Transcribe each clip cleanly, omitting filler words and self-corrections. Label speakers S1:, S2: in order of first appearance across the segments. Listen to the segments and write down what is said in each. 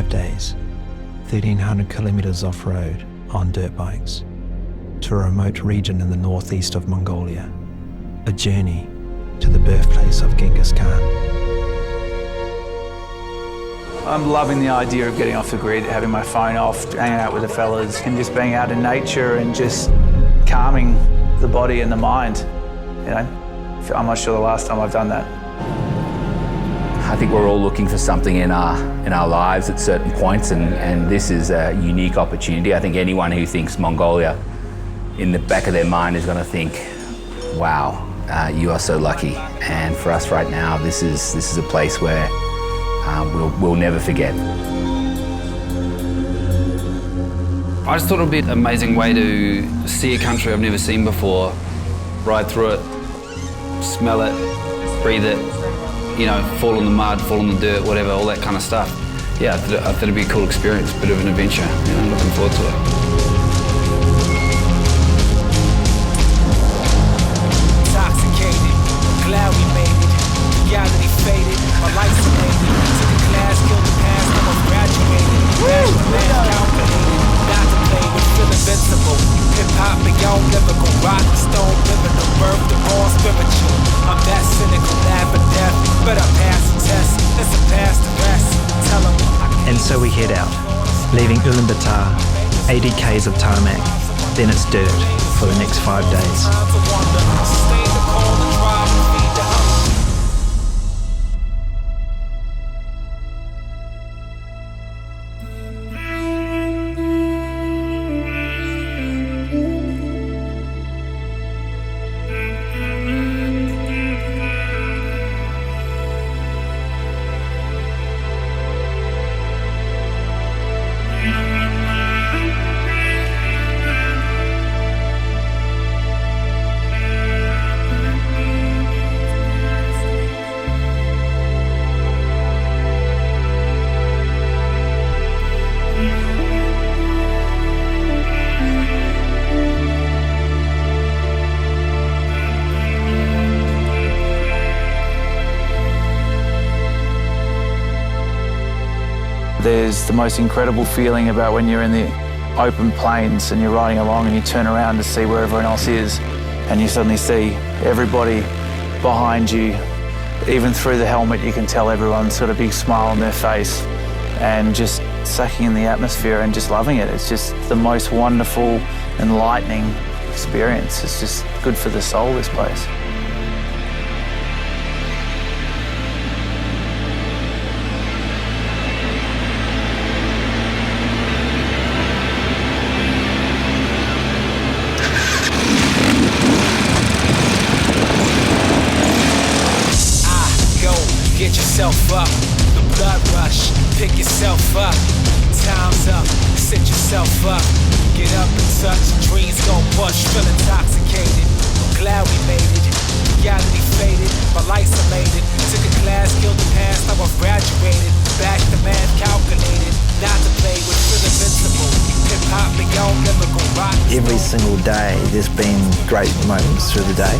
S1: 5 days, 1,300 kilometers off-road on dirt bikes, to a remote region in the northeast of Mongolia, a journey to the birthplace of Genghis Khan.
S2: I'm loving the idea of getting off the grid, having my phone off, hanging out with the fellas, and just being out in nature and just calming the body and the mind. You know, I'm not sure the last time I've done that.
S3: I think we're all looking for something in our lives at certain points, and this is a unique opportunity. I think anyone who thinks Mongolia, in the back of their mind, is going to think, wow, you are so lucky. And for us right now, this is a place where we'll never forget.
S4: I just thought it would be an amazing way to see a country I've never seen before, ride through it, smell it, breathe it, you know, fall in the mud, fall in the dirt, whatever, all that kind of stuff. Yeah, I thought it'd be a cool experience, a bit of an adventure, you know, looking forward to it.
S5: Intoxicated, glad we made it, reality faded, my life's amazing, took a class, killed the past, now I'm graduated, mashed the man, calculated, not to play with, feel invincible, hip-hop, beyond lyrical, rock, stone, living the birth, the raw spiritual, I'm that cynical, laugh at death, better pass the test, it's a pass the rest, tell them.
S1: And so we head out, leaving Ulaanbaatar, 80 k's of tarmac, then it's dirt for the next 5 days.
S2: There's the most incredible feeling about when you're in the open plains and you're riding along and you turn around to see where everyone else is, and you suddenly see everybody behind you. Even through the helmet, you can tell everyone's got a big smile on their face and just sucking in the atmosphere and just loving it. It's just the most wonderful, enlightening experience. It's just good for the soul, this place.
S5: Get yourself up, the blood rush, pick yourself up, time's up, set yourself up, get up and touch, dreams gon' push, feel intoxicated, glad we made it, reality faded, my life's elated, took a class, killed the past, now I've graduated, back to math calculated, not to play with, feel invincible, hip-hop, beyond lyrical rock.
S1: Every single day there's been great moments through the day.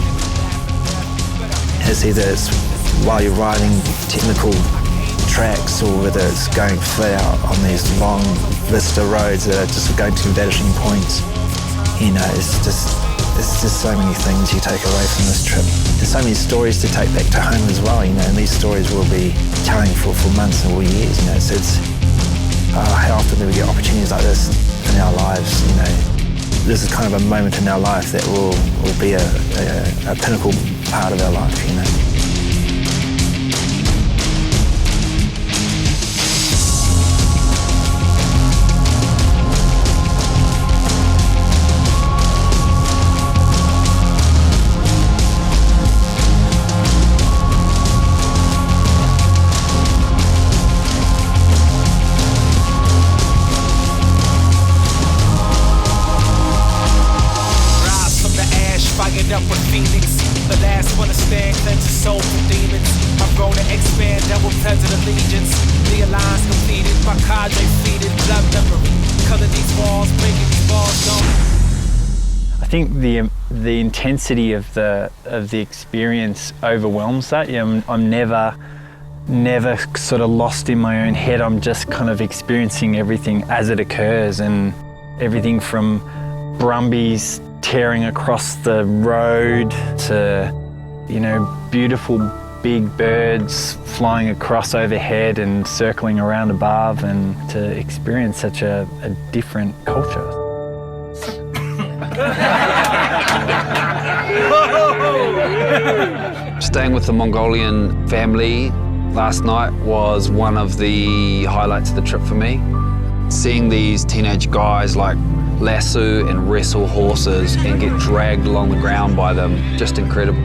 S1: It's either while you're riding technical tracks or whether it's going flat out on these long vista roads that are just going to vanishing points. You know, it's just so many things you take away from this trip. There's so many stories to take back to home as well, you know, and these stories will be telling for months or years, you know. So it's, how often do we get opportunities like this in our lives, you know. This is kind of a moment in our life that will be a pinnacle part of our life, you know.
S5: Up with Phoenix, the last one to stand, cleanse your soul from demons. I've grown to expand, double pleasant allegiance. The alliance completed, my cadre feeded, blood memory. Color these walls, breaking these walls down.
S6: I think the intensity of the experience overwhelms that. You know, I'm never never sort of lost in my own head. I'm just kind of experiencing everything as it occurs, and everything from brumbies tearing across the road to, you know, beautiful big birds flying across overhead and circling around above, and to experience such a different culture.
S4: Staying with the Mongolian family last night was one of the highlights of the trip for me. Seeing these teenage guys like lasso and wrestle horses and get dragged along the ground by them, just incredible.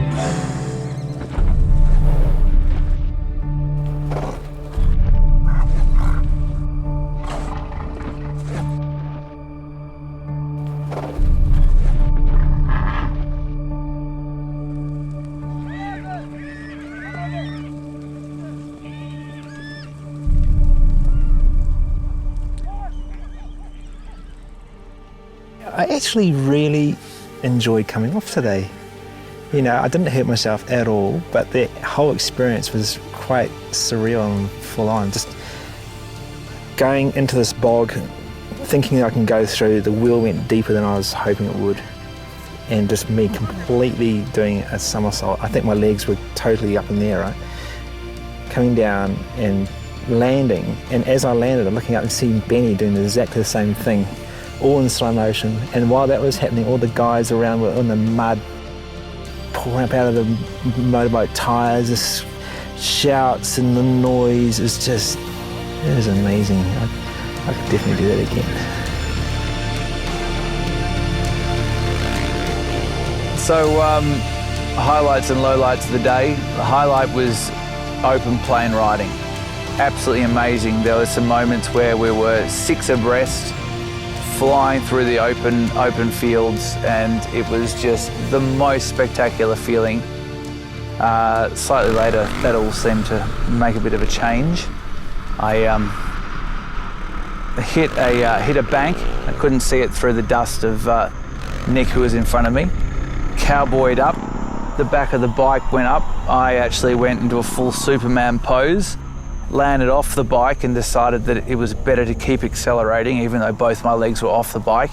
S1: I actually really enjoyed coming off today. You know, I didn't hurt myself at all, but the whole experience was quite surreal and full on. Just going into this bog, thinking that I can go through, the wheel went deeper than I was hoping it would. And just me completely doing a somersault. I think my legs were totally up in the air, right? Coming down and landing, and as I landed, I'm looking up and seeing Benny doing exactly the same thing, all in slow motion. And while that was happening, all the guys around were in the mud, pouring up out of the motorbike tyres, just shouts and the noise is just, it was amazing. I could definitely do that again.
S2: So, highlights and lowlights of the day. The highlight was open plain riding. Absolutely amazing. There were some moments where we were 6 abreast, flying through the open fields, and it was just the most spectacular feeling. Slightly later, that all seemed to make a bit of a change. I hit a bank. I couldn't see it through the dust of Nick, who was in front of me. Cowboyed up, the back of the bike went up. I actually went into a full Superman pose, landed off the bike and decided that it was better to keep accelerating even though both my legs were off the bike,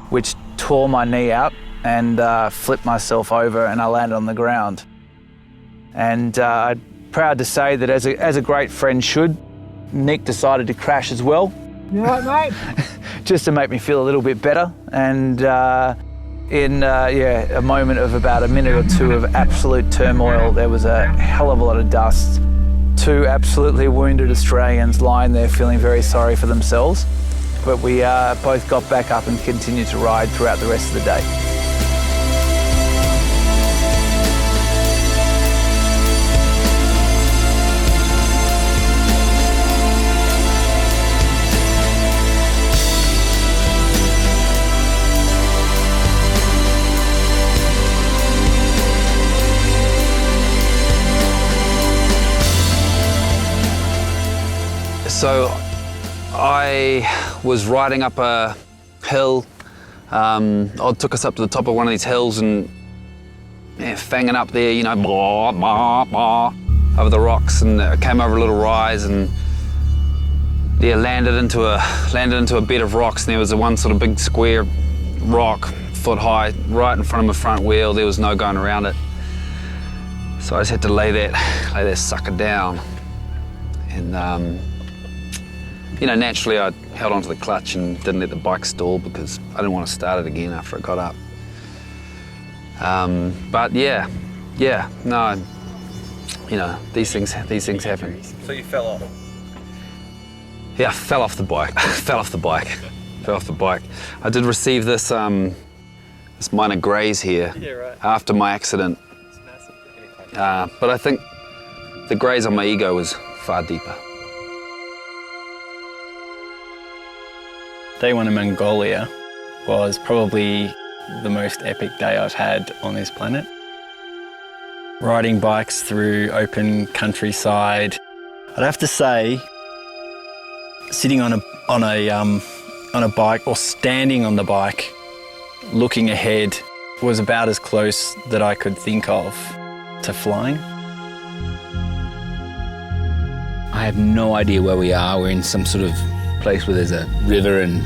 S2: which tore my knee out and flipped myself over, and I landed on the ground. And I'm proud to say that as a great friend should, Nick decided to crash as well.
S7: You all right, mate?
S2: Just to make me feel a little bit better. And in a moment of about a minute or two of absolute turmoil, there was a hell of a lot of dust. 2 absolutely wounded Australians lying there feeling very sorry for themselves. But we both got back up and continued to ride throughout the rest of the day.
S4: So I was riding up a hill. Odd took us up to the top of one of these hills and fanging up there, you know, blah, blah, blah, over the rocks, and came over a little rise and landed into a bed of rocks, and there was one sort of big square rock, foot high, right in front of my front wheel. There was no going around it. So I just had to lay that sucker down. And you know, naturally I held onto the clutch and didn't let the bike stall because I didn't want to start it again after I got up. But no, you know, these things happen.
S2: So you fell off?
S4: Yeah, I fell off the bike. Fell off the bike. I did receive this this minor graze here after my accident. But I think the graze on my ego was far deeper.
S6: Day 1 in Mongolia was probably the most epic day I've had on this planet. Riding bikes through open countryside. I'd have to say, sitting on a bike or standing on the bike, looking ahead, was about as close that I could think of to flying.
S3: I have no idea where we are. We're in some sort of place where there's a river and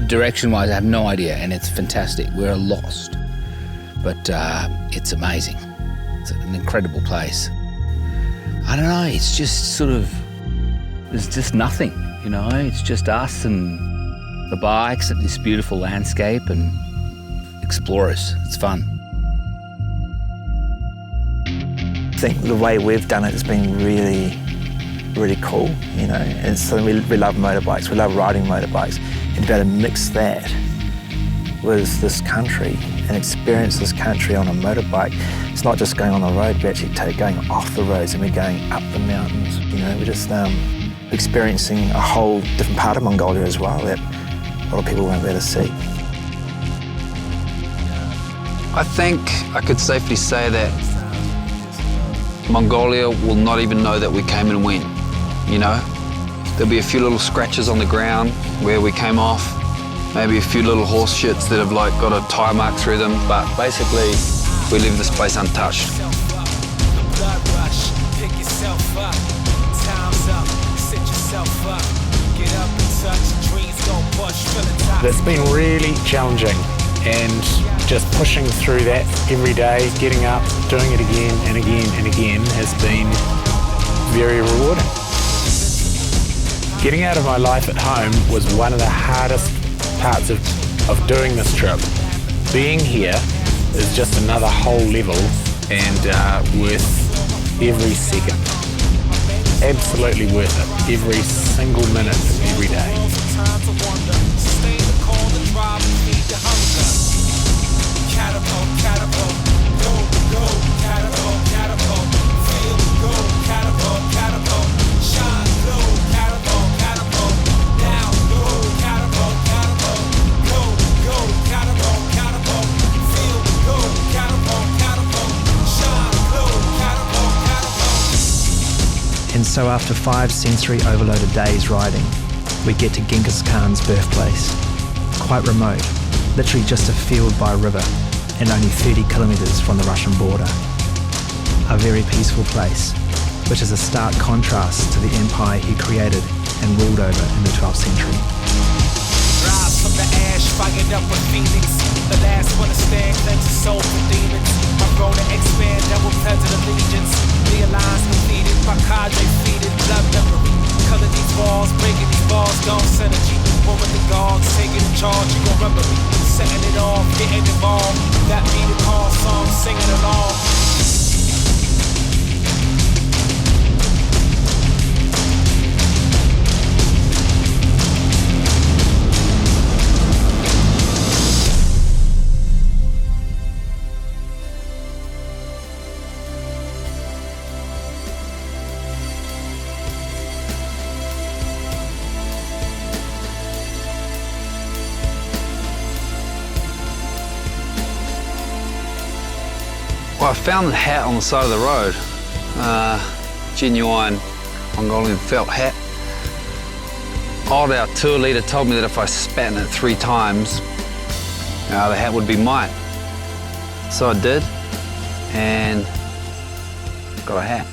S3: direction-wise I have no idea, and it's fantastic. We're lost, but it's amazing. It's an incredible place. I don't know, it's just sort of, there's just nothing, you know? It's just us and the bikes and this beautiful landscape and explorers. It's fun.
S1: I think the way we've done it has been really, really cool, you know. And so we love motorbikes, we love riding motorbikes, and to be able to mix that with this country and experience this country on a motorbike. It's not just going on the road, we're actually going off the roads and we're going up the mountains, you know. We're just experiencing a whole different part of Mongolia as well that a lot of people won't be able to see.
S4: I think I could safely say that Mongolia will not even know that we came and went, you know? There'll be a few little scratches on the ground where we came off, maybe a few little horse shits that have like got a tire mark through them, but basically we leave this place untouched.
S7: It's been really challenging, and just pushing through that every day, getting up, doing it again and again and again has been very rewarding. Getting out of my life at home was one of the hardest parts of doing this trip. Being here is just another whole level and worth every second. Absolutely worth it, every single minute of every day.
S8: And so after 5 sensory overloaded days riding, we get to Genghis Khan's birthplace. Quite remote, literally just a field by a river and only 30 kilometres from the Russian border. A very peaceful place, which is a stark contrast to the empire he created and ruled over in the 12th century.
S5: Rise from the ash, fired up with Phoenix. The last one to stand, cleanse his soul from demons. My road to expand, double pleasant allegiance. The alliance completed, my cadre defeated, blood memory. Color these walls, breaking these balls, gone synergy. One with the gods, taking the charge, you gon' remember me. Setting it off, getting involved. That be the call song, singing along.
S4: Well, I found the hat on the side of the road. Genuine Mongolian felt hat. Our tour leader told me that if I spat in it 3 times, the hat would be mine. So I did, and got a hat.